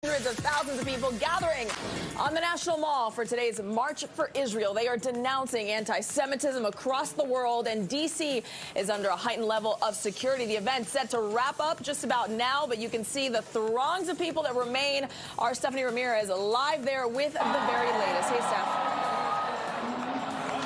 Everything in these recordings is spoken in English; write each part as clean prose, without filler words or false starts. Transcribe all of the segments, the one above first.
Hundreds of thousands of people gathering on the National Mall for today's March for Israel. They are denouncing anti-Semitism across the world, and D.C. is under a heightened level of security. The event set to wrap up just about now, but you can see the throngs of people that remain. Our Stephanie Ramirez live there with the very latest. Hey, Steph.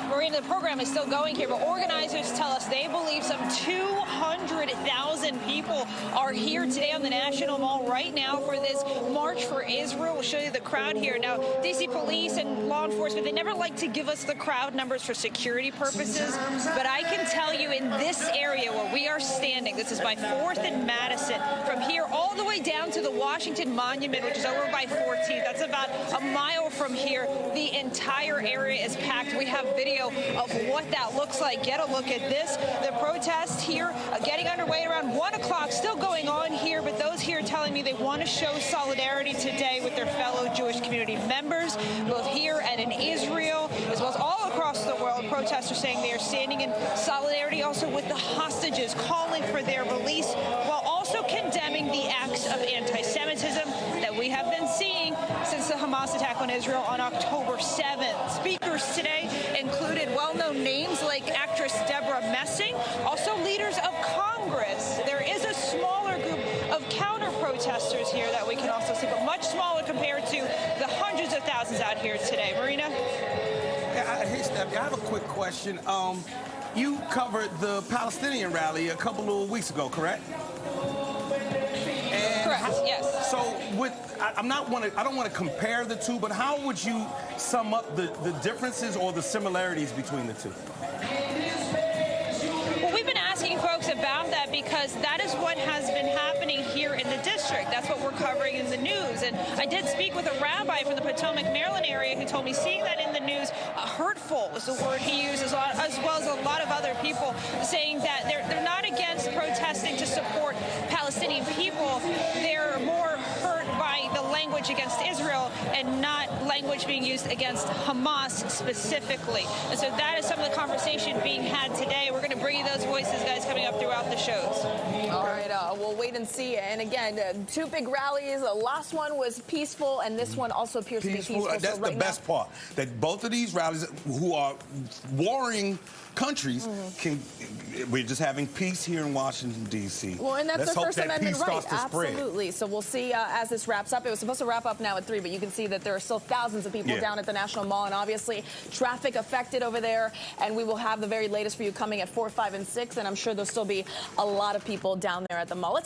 Marina, the program is still going here, but organizers tell us they believe some 200,000 people are here today on the National Mall right now for this March for Israel. We'll show you the crowd here. Now, D.C. police and law enforcement, they never like to give us the crowd numbers for security purposes, but I can tell you in this area where we are standing, this is by 4th and Madison, from here all the way down to the Washington Monument, which is over by 14th. That's about a mile from here. The entire area is packed. We have video of what that looks like. Get a look at this. The protest here getting underway around 1 o'clock, still going on here, but those here telling me they want to show solidarity today with their fellow Jewish community members, both here and in Israel, as well as all across the world. Protesters saying they are standing in solidarity also with the hostages, calling for their release, while also condemning the acts of anti-Semitism that we have been seeing since the Hamas attack on Israel on October 7th. Speakers today included well-known names like actress Deborah Messing, also leaders of Congress. There is a smaller group of counter-protesters here that we can also see, but much smaller compared to the hundreds of thousands out here today. Marina? Hey, Steph, I have a quick question. You covered the Palestinian rally a couple of weeks ago, correct? Correct, yes. So I don't want to compare the two, but how would you sum up the differences or the similarities between the two? Well, we've been asking folks about that because that is what has been happening here in the district. That's what we're covering in the news. And I did speak with a rabbi from the Potomac, Maryland area who told me seeing that in the news, hurtful was the word he used, as well as a lot of other people, saying that they're not against protesting to support Palestinian people. They're more hurt by the language against Israel and not language being used against Hamas specifically. And so that is some of the conversation being had today. We're going to bring you those voices, guys, coming up throughout the shows. All right, we'll wait and see. And again, two big rallies. The last one was peaceful, and this one also appears to be peaceful. That's the best part, that both of these rallies, who are warring countries, we're just having peace here in Washington, D.C. Well, and that's their First Amendment right. Absolutely. So we'll see as this wraps up. It was supposed to wrap up now at 3, but you can see that there are still thousands of people down at the National Mall, and obviously traffic affected over there. And we will have the very latest for you coming at 4, 5, and 6, and I'm sure there'll still be a lot of people down there at the mall.